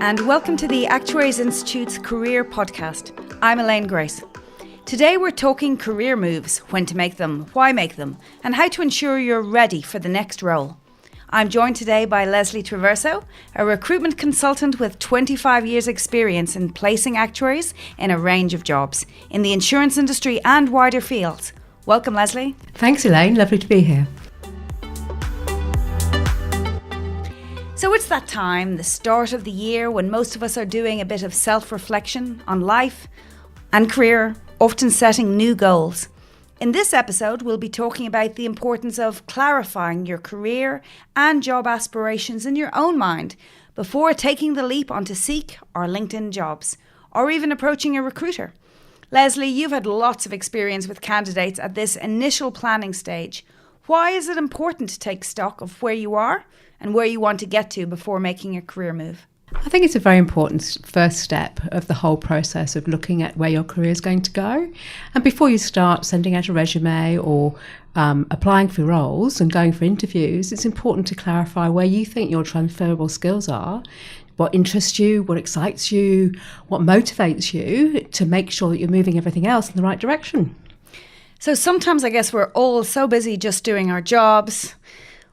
and welcome to the Actuaries Institute's Career Podcast. I'm Elayne Grace. Today we're talking career moves, when to make them, why make them, and how to ensure you're ready for the next role. I'm joined today by Lesley Traverso, a recruitment consultant with 25 years experience in placing actuaries in a range of jobs, in the insurance industry and wider fields. Welcome, Lesley. Thanks, Elayne. Lovely to be here. So it's that time, the start of the year, when most of us are doing a bit of self-reflection on life and career, often setting new goals. In this episode, we'll be talking about the importance of clarifying your career and job aspirations in your own mind before taking the leap onto Seek or LinkedIn jobs, or even approaching a recruiter. Lesley, you've had lots of experience with candidates at this initial planning stage. Why is it important to take stock of where you are and where you want to get to before making a career move? I think it's a very important first step of the whole process of looking at where your career is going to go. And before you start sending out a resume or applying for roles and going for interviews, it's important to clarify where you think your transferable skills are, what interests you, what excites you, what motivates you, to make sure that you're moving everything else in the right direction. So sometimes I guess we're all so busy just doing our jobs.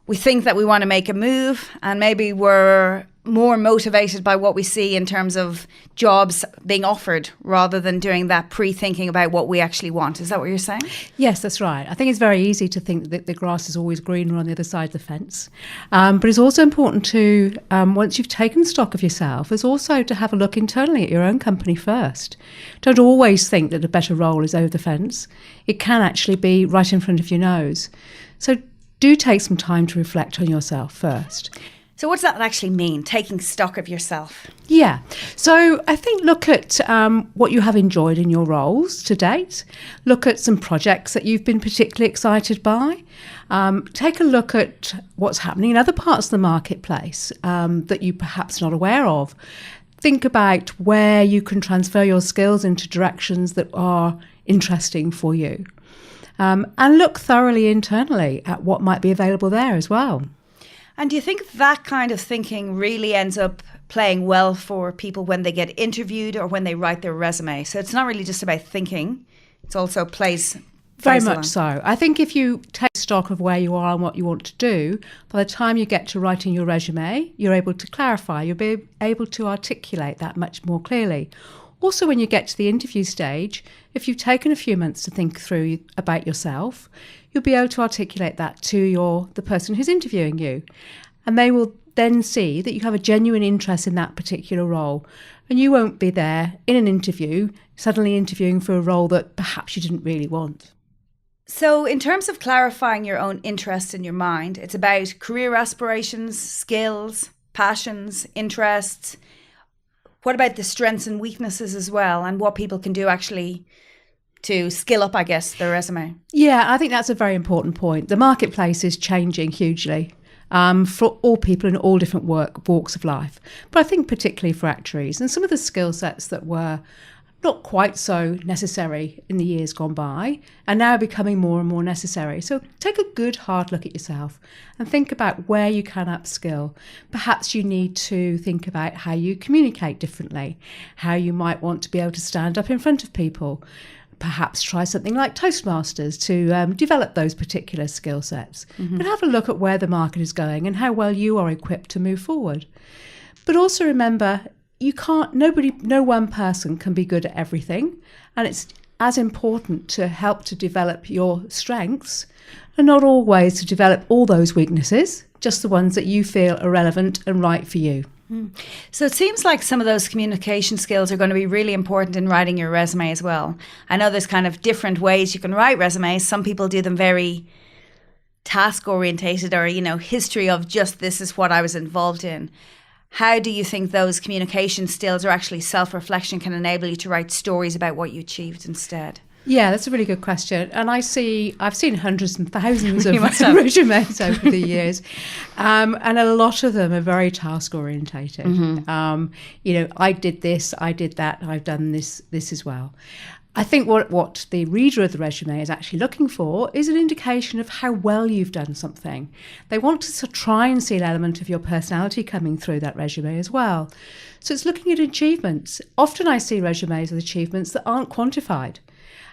We think that we want to make a move, and maybe we're more motivated by what we see in terms of jobs being offered rather than doing that pre-thinking about what we actually want. Is that what you're saying? Yes, that's right. I think it's very easy to think that the grass is always greener on the other side of the fence. But it's also important to, once you've taken stock of yourself, is also to have a look internally at your own company first. Don't always think that a better role is over the fence. It can actually be right in front of your nose. So do take some time to reflect on yourself first. So what does that actually mean, taking stock of yourself? Yeah. So I think look at what you have enjoyed in your roles to date. Look at some projects that you've been particularly excited by. Take a look at what's happening in other parts of the marketplace that you're perhaps not aware of. Think about where you can transfer your skills into directions that are interesting for you. And look thoroughly internally at what might be available there as well. And do you think that kind of thinking really ends up playing well for people when they get interviewed or when they write their resume? So it's not really just about thinking, it also plays very much so. I think if you take stock of where you are and what you want to do, by the time you get to writing your resume, you're able to clarify, you'll be able to articulate that much more clearly. Also, when you get to the interview stage, if you've taken a few months to think through about yourself, you'll be able to articulate that to the person who's interviewing you. And they will then see that you have a genuine interest in that particular role. And you won't be there in an interview, suddenly interviewing for a role that perhaps you didn't really want. So in terms of clarifying your own interest in your mind, it's about career aspirations, skills, passions, interests. What about the strengths and weaknesses as well, and what people can do actually to skill up, I guess, their resume? Yeah, I think that's a very important point. The marketplace is changing hugely for all people in all different walks of life. But I think particularly for actuaries, and some of the skill sets that were not quite so necessary in the years gone by are now becoming more and more necessary. So take a good hard look at yourself and think about where you can upskill. Perhaps you need to think about how you communicate differently, how you might want to be able to stand up in front of people. Perhaps try something like Toastmasters to develop those particular skill sets. Mm-hmm. But have a look at where the market is going and how well you are equipped to move forward. But also remember, no one person can be good at everything, and it's as important to help to develop your strengths and not always to develop all those weaknesses, just the ones that you feel are relevant and right for you. So it seems like some of those communication skills are going to be really important in writing your resume as well. I know there's kind of different ways you can write resumes. Some people do them very task orientated or, history of just this is what I was involved in. How do you think those communication skills or actually self-reflection can enable you to write stories about what you achieved instead? Yeah, that's a really good question. And I've seen hundreds and thousands of resumes over the years. And a lot of them are very task orientated. Mm-hmm. I did this, I did that, I've done this as well. I think what the reader of the resume is actually looking for is an indication of how well you've done something. They want to try and see an element of your personality coming through that resume as well. So it's looking at achievements. Often I see resumes with achievements that aren't quantified.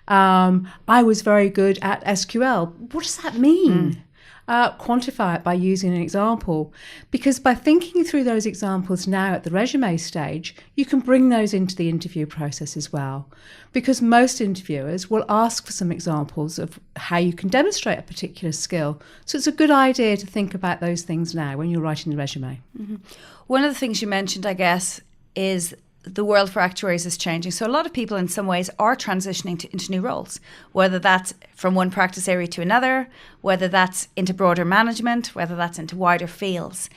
I was very good at SQL. What does that mean? Quantify it by using an example, because by thinking through those examples now at the resume stage, you can bring those into the interview process as well, because most interviewers will ask for some examples of how you can demonstrate a particular skill. So it's a good idea to think about those things now when you're writing the resume. Mm-hmm. One of the things you mentioned, I guess, is the world for actuaries is changing. So a lot of people in some ways are transitioning into new roles, whether that's from one practice area to another, whether that's into broader management, whether that's into wider fields.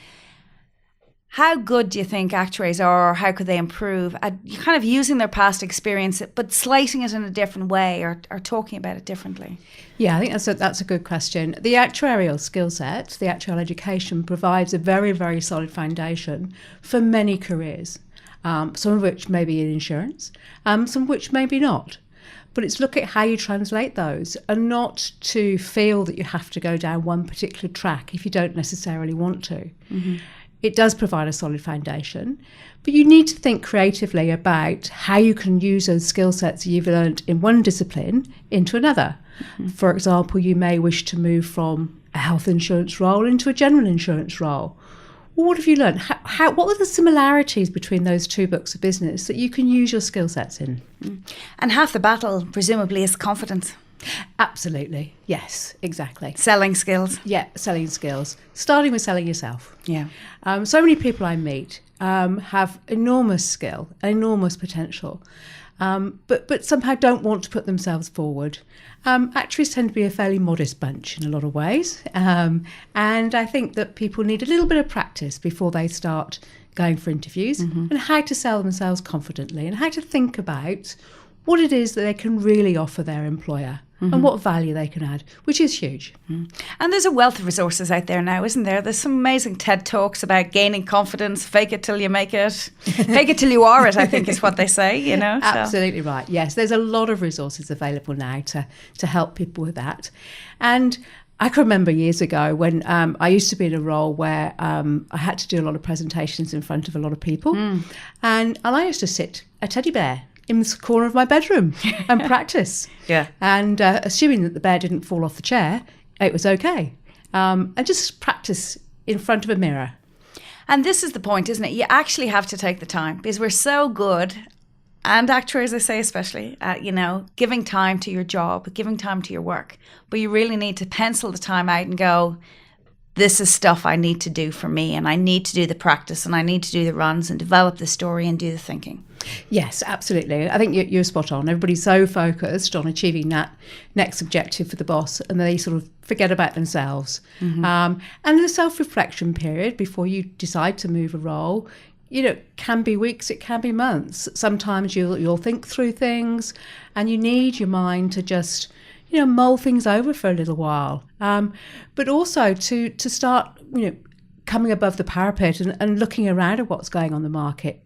How good do you think actuaries are, or how could they improve at kind of using their past experience but slating it in a different way, or talking about it differently? Yeah, I think that's a good question. The actuarial skill set, the actuarial education, provides a very, very solid foundation for many careers. Some of which may be in insurance, some of which maybe not. But it's look at how you translate those, and not to feel that you have to go down one particular track if you don't necessarily want to. Mm-hmm. It does provide a solid foundation, but you need to think creatively about how you can use those skill sets you've learned in one discipline into another. Mm-hmm. For example, you may wish to move from a health insurance role into a general insurance role. Well, what have you learned? What are the similarities between those two books of business that you can use your skill sets in? And half the battle, presumably, is confidence. Absolutely. Yes, exactly. Selling skills. Yeah, selling skills. Starting with selling yourself. Yeah. So many people I meet have enormous skill, enormous potential, but somehow don't want to put themselves forward. Actuaries tend to be a fairly modest bunch in a lot of ways. And I think that people need a little bit of practice before they start going for interviews, mm-hmm. and how to sell themselves confidently, and how to think about what it is that they can really offer their employer, mm-hmm. and what value they can add, which is huge. Mm. And there's a wealth of resources out there now, isn't there? There's some amazing TED Talks about gaining confidence, fake it till you make it, fake it till you are it, I think is what they say, you know. So. Absolutely right. Yes, there's a lot of resources available now to help people with that. And I can remember years ago when I used to be in a role where I had to do a lot of presentations in front of a lot of people. And I used to sit a teddy bear in the corner of my bedroom and practice. Yeah. And assuming that the bear didn't fall off the chair, it was okay. And just practice in front of a mirror. And this is the point, isn't it? You actually have to take the time, because we're so good, and actuaries, I say especially, giving time to your job, giving time to your work. But you really need to pencil the time out and go, this is stuff I need to do for me, and I need to do the practice, and I need to do the runs and develop the story and do the thinking. Yes, absolutely. I think you're spot on. Everybody's so focused on achieving that next objective for the boss, and they sort of forget about themselves. Mm-hmm. And the self-reflection period before you decide to move a role, can be weeks, it can be months. Sometimes you'll think through things, and you need your mind to just mull things over for a little while, but also to start, coming above the parapet and looking around at what's going on in the market,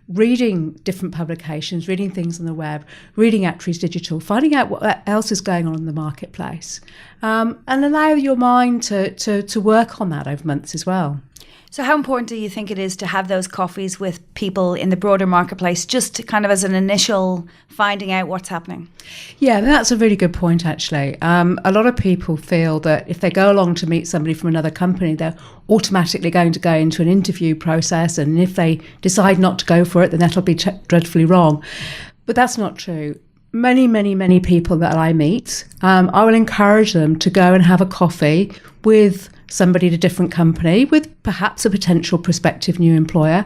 reading different publications, reading things on the web, reading Actuaries Digital, finding out what else is going on in the marketplace, and allow your mind to work on that over months as well. So how important do you think it is to have those coffees with people in the broader marketplace, just to kind of as an initial finding out what's happening? Yeah, that's a really good point, actually. A lot of people feel that if they go along to meet somebody from another company, they're automatically going to go into an interview process, and if they decide not to go for it, then that'll be dreadfully wrong. But that's not true. Many, many, many people that I meet, I will encourage them to go and have a coffee with somebody at a different company, with perhaps a potential prospective new employer,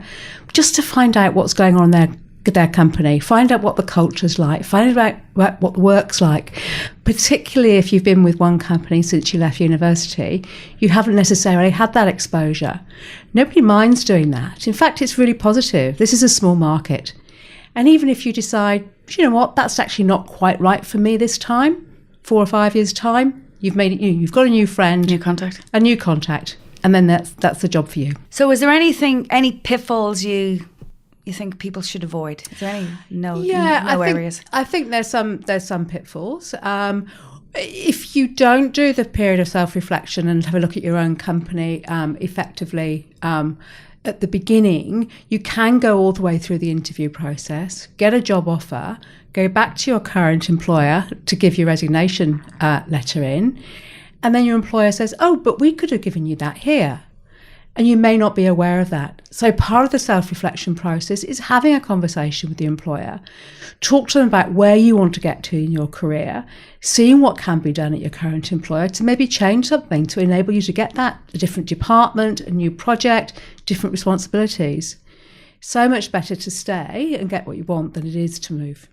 just to find out what's going on in their company, find out what the culture's like, find out what the work's like. Particularly if you've been with one company since you left university, you haven't necessarily had that exposure. Nobody minds doing that. In fact, it's really positive. This is a small market. And even if you decide, you know what, that's actually not quite right for me this time, 4 or 5 years' time, you've made it, you've got a new friend. A new contact. And then that's the job for you. So is there any pitfalls you you think people should avoid? Is there any areas? I think there's some pitfalls. If you don't do the period of self-reflection and have a look at your own company effectively at the beginning, you can go all the way through the interview process, get a job offer, go back to your current employer to give your resignation letter in, and then your employer says, oh, but we could have given you that here. And you may not be aware of that. So part of the self-reflection process is having a conversation with the employer. Talk to them about where you want to get to in your career, seeing what can be done at your current employer to maybe change something to enable you to get that, a different department, a new project, different responsibilities. So much better to stay and get what you want than it is to move.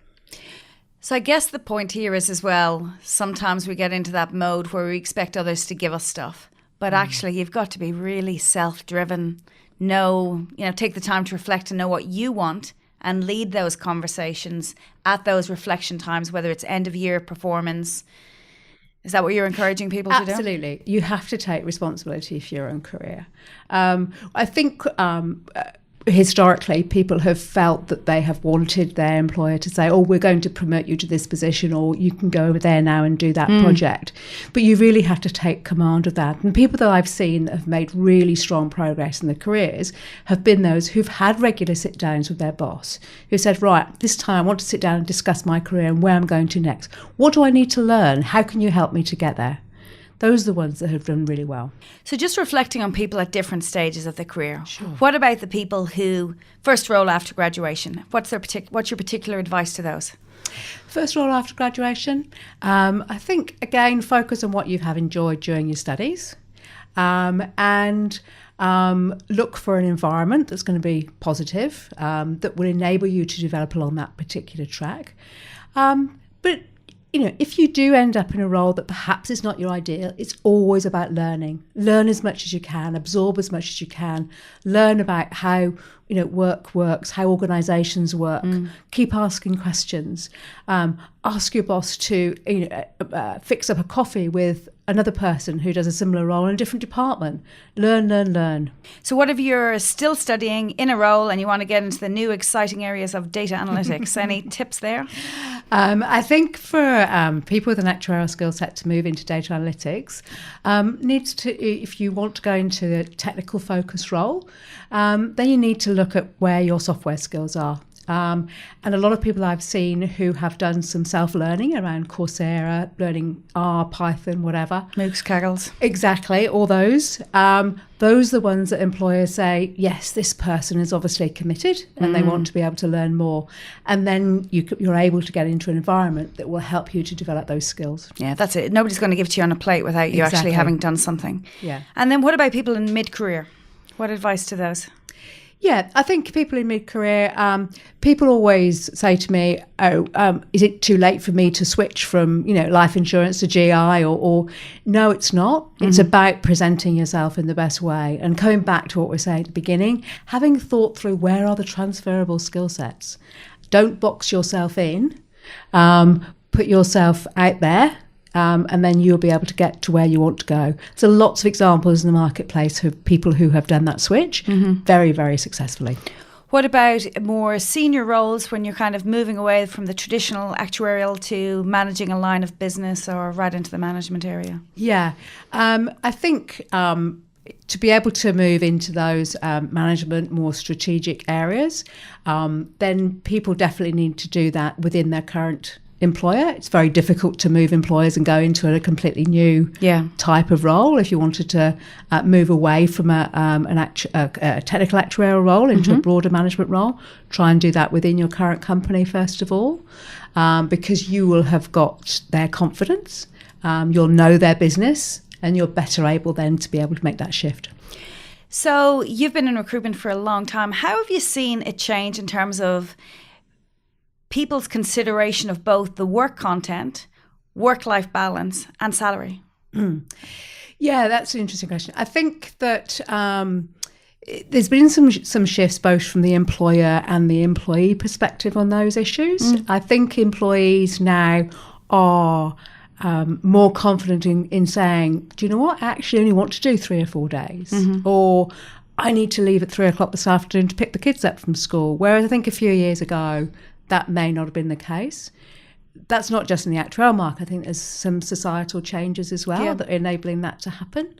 So I guess the point here is as well, sometimes we get into that mode where we expect others to give us stuff. But actually, you've got to be really self-driven, take the time to reflect and know what you want and lead those conversations at those reflection times, whether it's end of year performance. Is that what you're encouraging people to do? Absolutely. You have to take responsibility for your own career. I think historically, people have felt that they have wanted their employer to say, oh, we're going to promote you to this position, or you can go over there now and do that project. But you really have to take command of that. And people that I've seen that have made really strong progress in their careers have been those who've had regular sit downs with their boss, who said, right, this time I want to sit down and discuss my career and where I'm going to next. What do I need to learn? How can you help me to get there? Those are the ones that have done really well. So just reflecting on people at different stages of their career. Sure. What about the people who first role after graduation? What's your particular advice to those? First role after graduation, I think, again, focus on what you have enjoyed during your studies and look for an environment that's going to be positive, that will enable you to develop along that particular track. But if you do end up in a role that perhaps is not your ideal, it's always about learning. Learn as much as you can, absorb as much as you can, learn about how work works, how organisations work. Keep asking questions. Ask your boss to fix up a coffee with another person who does a similar role in a different department. Learn. So what if you're still studying in a role and you want to get into the new exciting areas of data analytics? Any tips there? I think for people with an actuarial skill set to move into data analytics, needs to, if you want to go into a technical focus role, then you need to look at where your software skills are. And a lot of people I've seen who have done some self-learning around Coursera, learning R, Python, whatever. MOOCs, Kaggles. Exactly, all those. Those are the ones that employers say, yes, this person is obviously committed and they want to be able to learn more. And then you're able to get into an environment that will help you to develop those skills. Yeah, that's it. Nobody's going to give it to you on a plate without you actually having done something. Yeah. And then what about people in mid-career? What advice to those? Yeah, I think people in mid-career, people always say to me, is it too late for me to switch from, life insurance to GI or no, it's not. It's about presenting yourself in the best way and coming back to what we were saying at the beginning, having thought through where are the transferable skill sets. Don't box yourself in, put yourself out there. And then you'll be able to get to where you want to go. So lots of examples in the marketplace of people who have done that switch very, very successfully. What about more senior roles when you're kind of moving away from the traditional actuarial to managing a line of business or right into the management area? Yeah, I think to be able to move into those management, more strategic areas, then people definitely need to do that within their current employer. It's very difficult to move employers and go into a completely new type of role. If you wanted to move away from a technical actuarial role into a broader management role, try and do that within your current company first of all, because you will have got their confidence, you'll know their business, and you're better able then to be able to make that shift. So you've been in recruitment for a long time. How have you seen it change in terms of people's consideration of both the work content, work-life balance and salary? Yeah, that's an interesting question. I think that there's been some shifts both from the employer and the employee perspective on those issues. I think employees now are more confident in saying, do you know what, I actually only want to do 3 or 4 days. Or I need to leave at 3:00 this afternoon to pick the kids up from school. Whereas I think a few years ago, that may not have been the case. That's not just in the actuarial market. I think there's some societal changes as well that are enabling that to happen.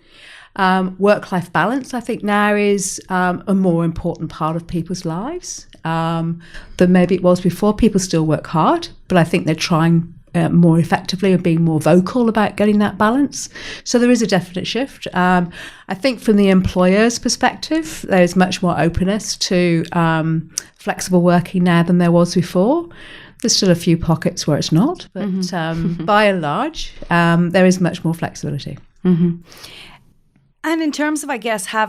Work-life balance, I think, now is a more important part of people's lives than maybe it was before. People still work hard, but I think they're trying more effectively and being more vocal about getting that balance. So there is a definite shift. I think from the employer's perspective, there's much more openness to flexible working now than there was before. There's still a few pockets where it's not, but by and large, there is much more flexibility. Mm-hmm. And in terms of, I guess, how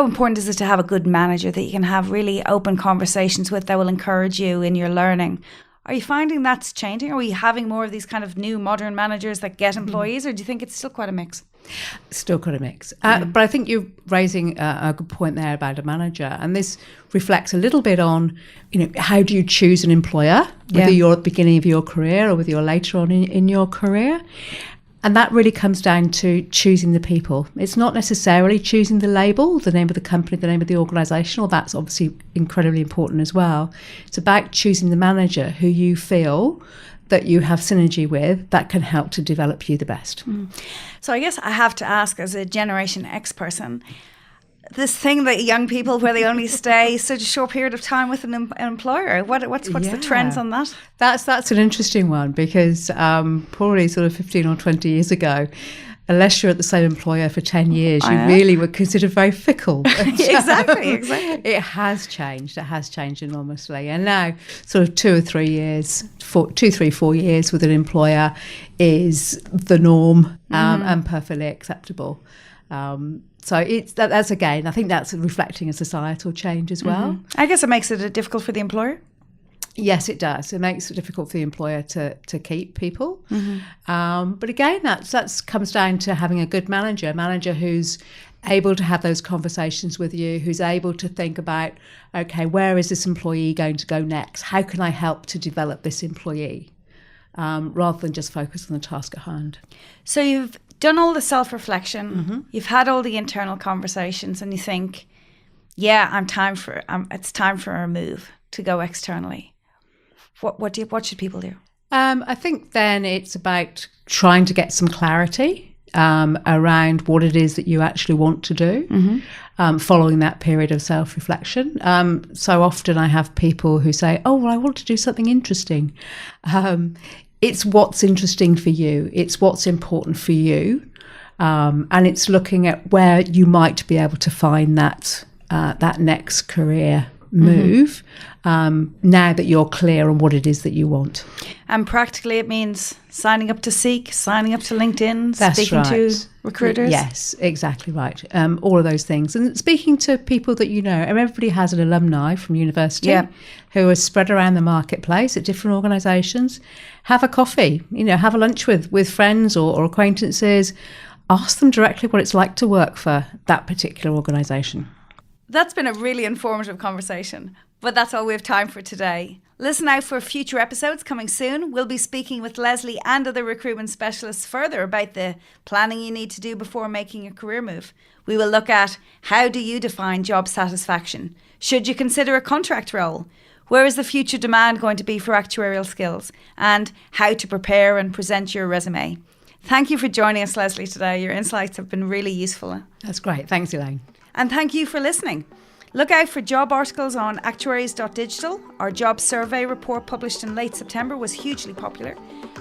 important is it to have a good manager that you can have really open conversations with that will encourage you in your learning? Are you finding that's changing? Are we having more of these kind of new modern managers that get employees, or do you think it's still quite a mix? Still quite a mix. But I think you're raising a good point there about a manager. And this reflects a little bit on, how do you choose an employer, whether you're at the beginning of your career or whether you're later on in your career. And that really comes down to choosing the people. It's not necessarily choosing the label, the name of the company, the name of the organisation, or that's obviously incredibly important as well. It's about choosing the manager who you feel that you have synergy with that can help to develop you the best. So I guess I have to ask, as a Generation X person, this thing that young people, where they only stay such a short period of time with an employer, what's the trends on that? That's an interesting one, because probably sort of 15 or 20 years ago, unless you're at the same employer for 10 years, you really were considered very fickle. Exactly. It has changed. It has changed enormously. And now sort of 2 or 3 years, 4 years with an employer is the norm and perfectly acceptable. So that's again, I think that's reflecting a societal change as well. I guess it makes it difficult for the employer. Yes, it does. It makes it difficult for the employer to keep people. But again, that comes down to having a good manager, a manager who's able to have those conversations with you, who's able to think about, okay, where is this employee going to go next? How can I help to develop this employee? Rather than just focus on the task at hand. So you've done all the self-reflection, you've had all the internal conversations, and you think, it's time for a move to go externally. What should people do? I think then it's about trying to get some clarity around what it is that you actually want to do following that period of self-reflection. So often I have people who say, I want to do something interesting. It's what's interesting for you. It's what's important for you. And it's looking at where you might be able to find that next career move now that you're clear on what it is that you want. And practically it means signing up to Seek, signing up to LinkedIn, That's speaking right. to recruiters. Yes, exactly right. All of those things. And speaking to people that you know. And everybody has an alumni from university who are spread around the marketplace at different organisations. Have a coffee, have a lunch with friends or acquaintances. Ask them directly what it's like to work for that particular organisation. That's been a really informative conversation, but that's all we have time for today. Listen out for future episodes coming soon. We'll be speaking with Lesley and other recruitment specialists further about the planning you need to do before making a career move. We will look at how do you define job satisfaction? Should you consider a contract role? Where is the future demand going to be for actuarial skills? And how to prepare and present your resume. Thank you for joining us, Lesley, today. Your insights have been really useful. That's great. Thanks, Elayne. And thank you for listening. Look out for job articles on actuaries.digital. Our job survey report published in late September was hugely popular.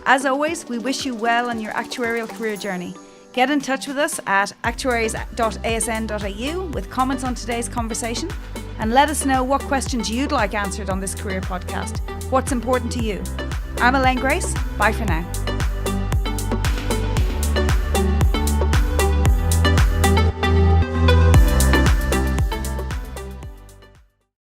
As always, we wish you well on your actuarial career journey. Get in touch with us at actuaries.asn.au with comments on today's conversation, and let us know what questions you'd like answered on this career podcast. What's important to you? I'm Elayne Grace. Bye for now.